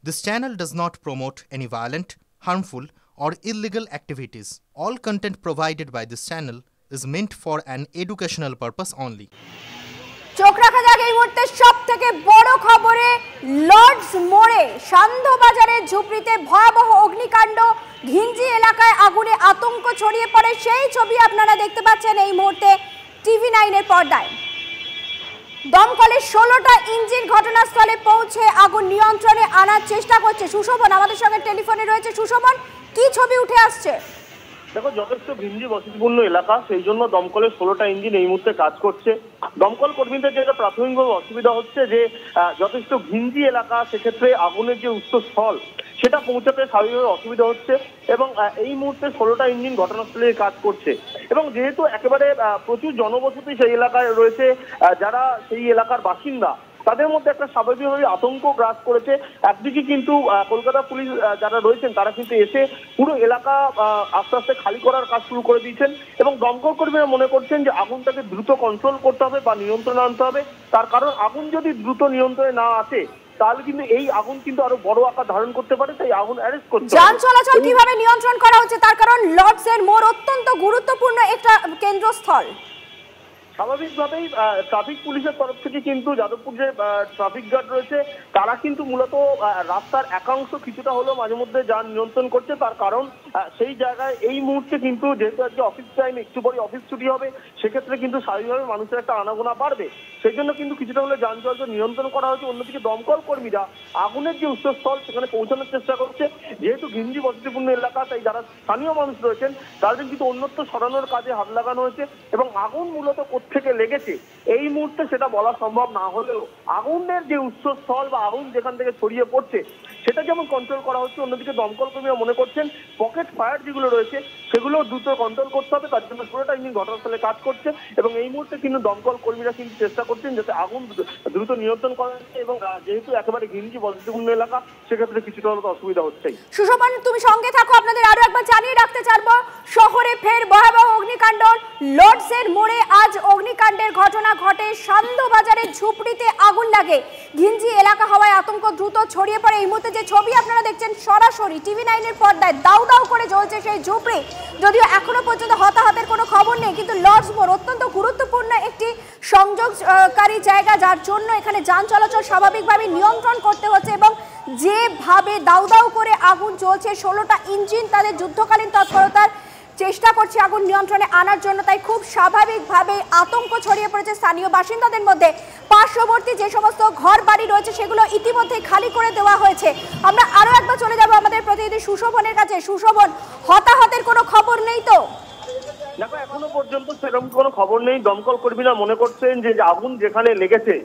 This channel does not promote any violent, harmful, or illegal activities. All content provided by this channel is meant for an educational purpose only. চোখ রাখা যাক এই মুহূর্তে সবথেকে বড় খবরে লর্ডস মোড়ে সান্ধ্যবাজারের ঝুপড়িতে ভয়াবহ অগ্নিকাণ্ড, ঘিঞ্জি এলাকায় আগুনে আতঙ্ক ছড়িয়ে পড়ে। সেই ছবি আপনারা দেখতে পাচ্ছেন এই মুহূর্তে TV9 এর পর্দায়। দমকলের 16টা ইঞ্জিন ঘটনাস্থলে পৌঁছে আগুন নিয়ন্ত্রণে আনার চেষ্টা করছে। সুশোভন আমাদের সঙ্গে টেলিফোনে রয়েছে। সুশোভন, কি ছবি উঠে আসছে? দেখো, যথেষ্ট ঘিঞ্জি বসতিপূর্ণ এলাকা, সেই জন্য দমকলের 16টা ইঞ্জিন এই মুহূর্তে কাজ করছে। দমকল কর্মীদের যেটা প্রাথমিকভাবে অসুবিধা হচ্ছে যে যথেষ্ট ঘিঞ্জি এলাকা, সেক্ষেত্রে আগুনের যে উৎসস্থল সেটা পৌঁছাতে স্বাভাবিকভাবে অসুবিধা হচ্ছে এবং এই মুহূর্তে 16টা ইঞ্জিন ঘটনাস্থলে কাজ করছে। এবং যেহেতু একেবারে প্রচুর জনবসতি সেই এলাকায় রয়েছে, যারা সেই এলাকার বাসিন্দা, তাদের মধ্যে একটা স্বাভাবিকভাবে আতঙ্ক গ্রাস করেছে। একদিকে কিন্তু কলকাতা পুলিশ যারা রয়েছেন তারা কিন্তু এসে পুরো এলাকা আস্তে আস্তে খালি করার কাজ শুরু করে দিয়েছেন এবং দমকল কর্মীরা মনে করছেন যে আগুনটাকে দ্রুত কন্ট্রোল করতে হবে বা নিয়ন্ত্রণে আনতে হবে। তার কারণ আগুন যদি দ্রুত নিয়ন্ত্রণে না আসে তাহলে কিন্তু এই আগুন কিন্তু আরো বড় আকার ধারণ করতে পারে, তাই আগুন অ্যারেস্ট করতে হবে। যান চলাচল কিভাবে নিয়ন্ত্রণ করা হচ্ছে? তার কারণ লর্ডসের মোড় অত্যন্ত গুরুত্বপূর্ণ একটা কেন্দ্রস্থল। স্বাভাবিকভাবেই ট্রাফিক পুলিশের তরফ থেকে কিন্তু যাদবপুর যে ট্রাফিক গার্ড রয়েছে তারা কিন্তু মূলত রাস্তার একাংশ কিছুটা হলেও মাঝে মধ্যে যান নিয়ন্ত্রণ করছে। তার কারণ সেই জায়গায় এই মুহূর্তে কিন্তু যেহেতু আজকে অফিস টাইম, একটু পরে অফিস ছুটি হবে, সেক্ষেত্রে কিন্তু স্বাভাবিকভাবে মানুষের একটা আনাগোনা বাড়বে, সেই জন্য কিন্তু কিছুটা হলে যান চলাচল নিয়ন্ত্রণ করা হয়েছে। অন্যদিকে দমকল কর্মীরা আগুনের যে উৎসস্থল সেখানে পৌঁছানোর চেষ্টা করছে। যেহেতু ঘিঞ্জি বসতিপূর্ণ এলাকা, তাই যারা স্থানীয় মানুষ রয়েছেন তাদের কিন্তু অন্যত্র সরানোর কাজে হাত লাগানো হয়েছে এবং আগুন মূলত থেকে লেগেছে এই মুহূর্তে সেটা বলা সম্ভব না হলেও আগুনের যে উৎসস্থল বা আগুন যেখান থেকে ছড়িয়ে পড়ছে সেটা যেমন কন্ট্রোল করা হচ্ছে, অন্যদিকে দমকল কর্মীরা মনে করছেন পকেট ফায়ার যেগুলো রয়েছে সেগুলো দ্রুত কন্ট্রোল করতে হবে। তার জন্য পুরোটা ইঞ্জিন ঘটনাস্থলে কাজ করছে এবং এই মুহূর্তে কিন্তু দমকল কর্মীরা কিন্তু চেষ্টা করছেন যাতে আগুন দ্রুত নিয়ন্ত্রণ করা যায় এবং যেহেতু একেবারে ঘিঞ্জি বসতিপূর্ণ এলাকা, সেক্ষেত্রে কিছুটা হলে অসুবিধা হচ্ছেই। সুশোভন, তুমি সঙ্গে থাকো। আপনাদের আরো একবার জানিয়ে রাখতে চাইবো, শহরে ফের ভয়াবহ অগ্নিকাণ্ড। লর্ডসের মোড়ে আজ অগ্নিকাণ্ডের ঘটনা ঘটে। সান্ধ্যবাজারের ঝুপড়িতে আগুন লাগে, ঘিঞ্জি এলাকা হওয়ায় আতঙ্ক দ্রুত ছড়িয়ে পড়ে। এই মুহূর্তে যে ছবি আপনারা দেখছেন সরাসরি TV9 এর পর্দায়, দাউ দাউ করে জ্বলছে সেই ঝুপড়ি। যদিও এখনো পর্যন্ত হতাহতের কোনো খবর নেই, কিন্তু লর্ডস মোড় অত্যন্ত গুরুত্বপূর্ণ একটি সংযোগকারী জায়গা, যার জন্য এখানে যান চলাচল স্বাভাবিকভাবে নিয়ন্ত্রণ করতে হচ্ছে এবং যেভাবে দাউ দাউ করে আগুন চলছে, 16টা ইঞ্জিন তাদের যুদ্ধকালীন তৎপরতার চেষ্টা করছে আগুন নিয়ন্ত্রণে আনার জন্য, তাই খুব স্বাভাবিকভাবে আতঙ্ক ছড়িয়ে পড়েছে স্থানীয় বাসিন্দাদের মধ্যে। পার্শ্ববর্তী যে সমস্ত ঘর বাড়ি রয়েছে সেগুলো ইতিমধ্যে খালি করে দেওয়া হয়েছে। আমরা আরো একবার চলে যাব আমাদের প্রতিনিধি সুশোভনের কাছে। সুশোভন, হতাহতের কোনো খবর নেই তো? দেখো, এখনো পর্যন্ত সেরকম কোনো খবর নেই। দমকল কর্মীরা মনে করছেন যে আগুন যেখানে লেগেছে,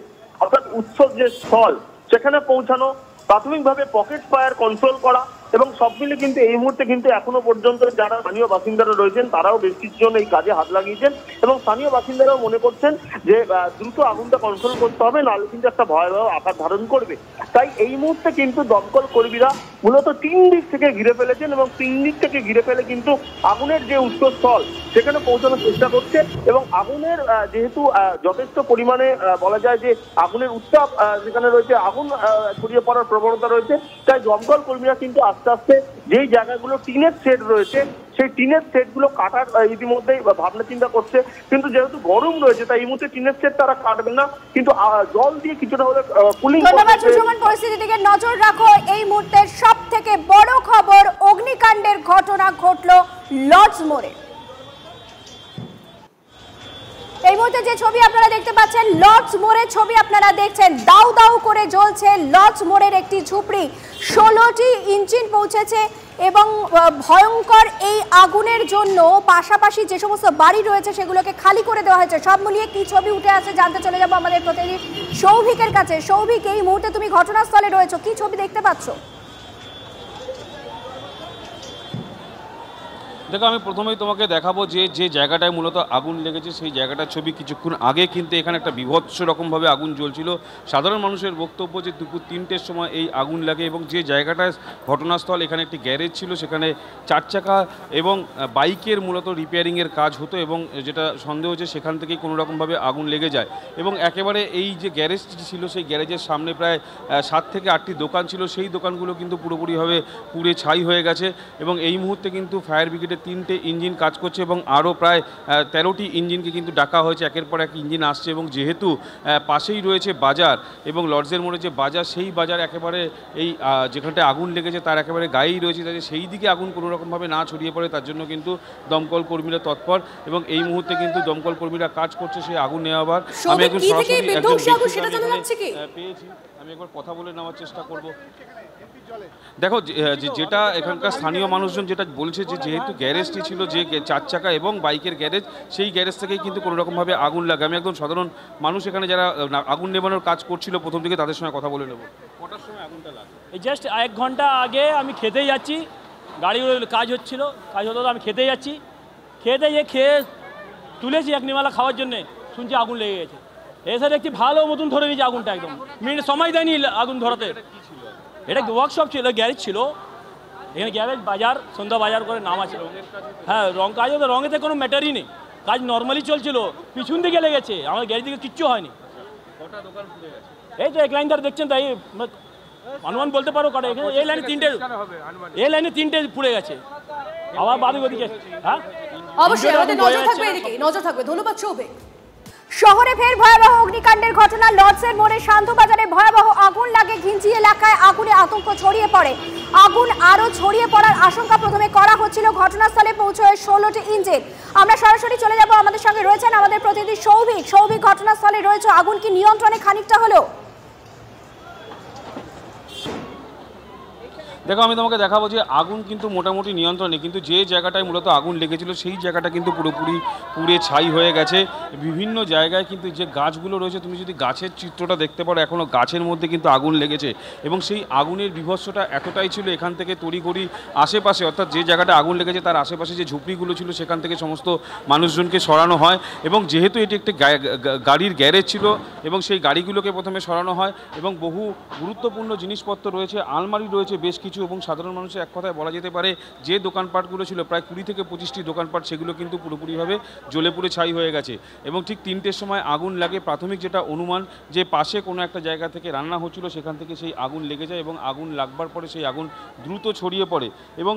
অর্থাৎ উৎসব যে স্থল, সেখানে পৌঁছানো, প্রাথমিকভাবে পকেট ফায়ার কন্ট্রোল করা এবং সব মিলে কিন্তু এই মুহূর্তে কিন্তু এখনো পর্যন্ত যারা স্থানীয় বাসিন্দারা রয়েছেন তারাও বেশ কিছুজন এই কাজে হাত লাগিয়েছেন এবং স্থানীয় বাসিন্দারাও মনে করছেন যে দ্রুত আগুনটা কন্ট্রোল করতে হবে, নাহলে কিন্তু একটা ভয়াবহ আকার ধারণ করবে। তাই এই মুহূর্তে কিন্তু দমকল কর্মীরা মূলত 3 দিক থেকে ঘিরে ফেলেছেন এবং 3 দিক থেকে ঘিরে ফেলে কিন্তু আগুনের যে উৎসস্থল সেখানে পৌঁছানোর চেষ্টা করছে এবং আগুনের যেহেতু যথেষ্ট পরিমাণে বলা যায় যে আগুনের উত্তাপ যেখানে রয়েছে, আগুন ছড়িয়ে পড়ার প্রবণতা রয়েছে, তাই দমকল কর্মীরা কিন্তু আস্তে আস্তে যেই জায়গাগুলো টিনের শেড রয়েছে সেই টিনের শেডগুলো কাটার ইতিমধ্যেই ভাবনা চিন্তা করছে। কিন্তু যেহেতু গরম রয়েছে তাই এই মুহূর্তে টিনের শেড তারা কাটবে না, কিন্তু জল দিয়ে কিছুটা হলে কুলিং। ধন্যবাদ সুশোভন, পরিস্থিতির দিকে নজর রাখো। এই মুহূর্তের সব থেকে বড় খবর, অগ্নিকাণ্ডের ঘটনা ঘটলো লর্ডস মোড়ে। এই মুহূর্তে যে ছবি আপনারা দেখতে পাচ্ছেন লর্ডস মোড়ের ছবি আপনারা দেখছেন, দাউ দাউ করে জ্বলছে লর্ডস মোড়ের একটি ঝুপড়ি। 16টি ইঞ্জিন পৌঁছেছে এবং ভয়ঙ্কর এই আগুনের জন্য পাশাপাশি যে সমস্ত বাড়ি রয়েছে সেগুলোকে খালি করে দেওয়া হয়েছে। সব মিলিয়ে কি ছবি উঠে আসে জানতে চলে যাব আমাদের প্রতিনিধি সৌভিকের কাছে। সৌভিক, এই মুহূর্তে তুমি ঘটনাস্থলে রয়েছো, কি ছবি দেখতে পাচ্ছ? দেখো, আমি প্রথমেই তোমাকে দেখাবো যে জায়গাটায় মূলত আগুন লেগেছে সেই জায়গাটার ছবি। কিছুক্ষণ আগে কিন্তু এখানে একটা বিভৎস রকমভাবে আগুন জ্বলছিল। সাধারণ মানুষের বক্তব্য যে দুপুর 3টের সময় এই আগুন লাগে এবং যে জায়গাটায় ঘটনাস্থল, এখানে একটি গ্যারেজ ছিল, সেখানে 4 চাকা এবং বাইকের মূলত রিপেয়ারিংয়ের কাজ হতো এবং যেটা সন্দেহ হচ্ছে সেখান থেকেই কোনো রকমভাবে আগুন লেগে যায় এবং একেবারে এই যে গ্যারেজটি ছিল সেই গ্যারেজের সামনে প্রায় 7 থেকে 8টি দোকান ছিল, সেই দোকানগুলো কিন্তু পুরোপুরিভাবে পুড়ে ছাই হয়ে গেছে এবং এই মুহূর্তে কিন্তু ফায়ার ব্রিগেডের 3টে ইঞ্জিন কাজ করছে এবং আরও প্রায় 13টি ইঞ্জিনকে কিন্তু ডাকা হয়েছে। একের পর এক ইঞ্জিন আসছে এবং যেহেতু পাশেই রয়েছে বাজার এবং লর্ডসের মোড়ে যে বাজার, সেই বাজার একেবারে এই যেখানটায় আগুন লেগেছে তার একেবারে গায়েই রয়েছে, তাই সেই দিকে আগুন কোনো রকমভাবে না ছড়িয়ে পড়ে তার জন্য কিন্তু দমকল কর্মীরা তৎপর এবং এই মুহূর্তে কিন্তু দমকল কর্মীরা কাজ করছে সেই আগুন নেওয়াবার। আমি একজন সরাসরি পেয়েছি, আমি একবার কথা বলে নেওয়ার চেষ্টা করব। দেখো, যেটা এখানকার স্থানীয় মানুষজন যেটা বলছে যে যেহেতু গ্যারেজটি ছিল যে 4 চাকা এবং বাইকের গ্যারেজ, সেই গ্যারেজ থেকেই কিন্তু কোনো রকমভাবে আগুন লাগে। আমি একদম সাধারণ মানুষ এখানে যারা আগুন নেভানোর কাজ করছিল প্রথম দিকে তাদের সঙ্গে কথা বলে নেব। কটার সময় আগুনটা লাগে? এই জাস্ট 1 ঘন্টা আগে আমি খেতেই যাচ্ছি, গাড়িগুলো কাজ হচ্ছিল, কাজ হতো আমি খেতেই যাচ্ছি, খেয়ে তুলেছি এক নিমালা খাওয়ার জন্যে, শুনছি আগুন লেগে গেছে। এসে দেখছি ভালো মতন ধরে গেছে আগুনটা, একদম মিনিট সময় দেয়নি আগুন ধরাতে। এটা ওয়ার্কশপ ছিল, গ্যারেজ ছিল, এখানে গ্যারেজ বাজার, সন্ধ্যা বাজার করে নাম আছে। হ্যাঁ, রং কাজ হতো, রঙেতে কোনো ম্যাটারই নেই, কাজ নর্মালি চলছিল, পিছন দিকে লেগেছে, আমার গ্যারেজ দিকে কিচ্ছু হয়নি। এই তো এক লাইন ধরে দেখছেন, তাই অনুমান বলতে পারো কটা, এখানে এই লাইনে 3টে পুড়ে গেছে, আবার বাদে ওদিকে। হ্যাঁ, অবশ্যই আমাদের নজর থাকবে, এদিকে নজর থাকবে। ধন্যবাদ সৌভিক। শহরে ফের ভয়াবহ অগ্নিকাণ্ডের ঘটনা। লর্ডসের মোড়ে শান্তবাজারে ভয়াবহ আগুন লাগে। ঘিঞ্জি এলাকায় আগুনে আতঙ্ক ছড়িয়ে পড়ে। আগুন আরো ছড়িয়ে পড়ার আশঙ্কা প্রথমে করা হচ্ছিল। ঘটনাস্থলে পৌঁছয় 16টি ইঞ্জিন। আমরা সরাসরি চলে যাব, আমাদের সঙ্গে রয়েছেন আমাদের প্রতিনিধি সৌভিক। ঘটনাস্থলে রয়েছে, আগুন কি নিয়ন্ত্রণে খানিকটা হলো? দেখো, আমি তোমাকে দেখাবো যে আগুন কিন্তু মোটামুটি নিয়ন্ত্রণে, কিন্তু যে জায়গাটায় মূলত আগুন লেগেছিল সেই জায়গাটা কিন্তু পুরোপুরি পুড়ে ছাই হয়ে গেছে। বিভিন্ন জায়গায় কিন্তু যে গাছগুলো রয়েছে, তুমি যদি গাছের চিত্রটা দেখতে পারো, এখনও গাছের মধ্যে কিন্তু আগুন লেগেছে এবং সেই আগুনের বিভৎসটা এতটাই ছিল, এখান থেকে তড়িঘড়ি আশেপাশে, অর্থাৎ যে জায়গাটা আগুন লেগেছে তার আশেপাশে যে ঝুপড়িগুলো ছিল সেখান থেকে সমস্ত মানুষজনকে সরানো হয় এবং যেহেতু এটি একটি গাড়ির গ্যারেজ ছিল এবং সেই গাড়িগুলোকে প্রথমে সরানো হয় এবং বহু গুরুত্বপূর্ণ জিনিসপত্র রয়েছে, আলমারি রয়েছে বেশ কিছু, এবং সাধারণ মানুষের এক কথায় বলা যেতে পারে যে দোকানপাটগুলো ছিল প্রায় 20 থেকে 25টি দোকানপাট, সেগুলো কিন্তু পুরোপুরিভাবে জ্বলে পুড়ে ছাই হয়ে গেছে এবং ঠিক 3টের সময় আগুন লাগে। প্রাথমিক যেটা অনুমান যে পাশে কোনো একটা জায়গা থেকে রান্না হচ্ছিল, সেখান থেকে সেই আগুন লেগে যায় এবং আগুন লাগবার পরে সেই আগুন দ্রুত ছড়িয়ে পড়ে এবং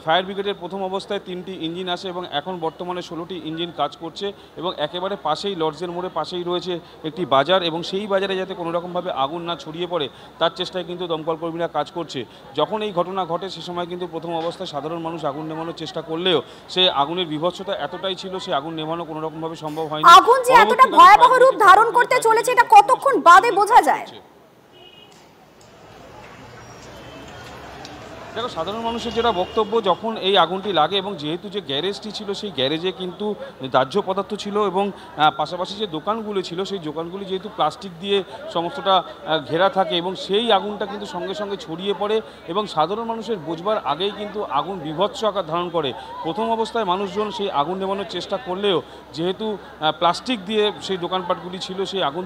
ফায়ার ব্রিগেডের প্রথম অবস্থায় 3টি ইঞ্জিন আসে এবং এখন বর্তমানে 16টি ইঞ্জিন কাজ করছে এবং একেবারে পাশেই লর্ডসের মোড়ে পাশেই রয়েছে একটি বাজার এবং সেই বাজারে যাতে কোনো রকমভাবে আগুন না ছড়িয়ে পড়ে তার চেষ্টায় কিন্তু দমকল কর্মীরা কাজ করছে। যখন এই ঘটনা ঘটে সে সময় কিন্তু প্রথম অবস্থায় সাধারণ মানুষ আগুন নেভানোর চেষ্টা করলেও সেই আগুনের বিভৎসতা এতটাই ছিল, সেই আগুন নেভানো কোনো রকমভাবে সম্ভব হয়নি। আগুন যে এতটা ভয়াবহ রূপ ধারণ করতে চলেছে এটা কতক্ষণ বাদে বোঝা যায়? দেখো, সাধারণ মানুষের যেটা বক্তব্য, যখন এই আগুনটি লাগে এবং যেহেতু যে গ্যারেজটি ছিল সেই গ্যারেজে কিন্তু দাহ্য পদার্থ ছিল এবং পাশাপাশি যে দোকানগুলো ছিল সেই দোকানগুলি যেহেতু প্লাস্টিক দিয়ে সমস্তটা ঘেরা থাকে এবং সেই আগুনটা কিন্তু সঙ্গে সঙ্গে ছড়িয়ে পড়ে এবং সাধারণ মানুষের বোঝবার আগেই কিন্তু আগুন বিভৎস আকার ধারণ করে। প্রথম অবস্থায় মানুষজন সেই আগুন নেভানোর চেষ্টা করলেও যেহেতু প্লাস্টিক দিয়ে সেই দোকানপাটগুলি ছিল, সেই আগুন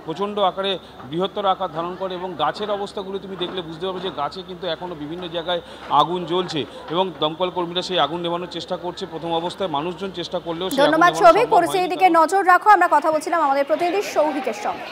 প্রচণ্ড আকারে বৃহত্তর আকার ধারণ করে এবং গাছের অবস্থাগুলো তুমি দেখলে বুঝতে পারবে যে গাছে কিন্তু এখনও বিভিন্ন জায়গায় আগুন জ্বলছে এবং দমকল কর্মীরা সেই আগুন নেভানোর চেষ্টা করছে। প্রথম অবস্থায় মানুষজন চেষ্টা করলেও। ধন্যবাদ সৌভিক। পরিস্থিতির দিকে নজর রাখো। আমরা কথা বলছিলাম আমাদের প্রতিনিধি সৌভিকের সঙ্গে।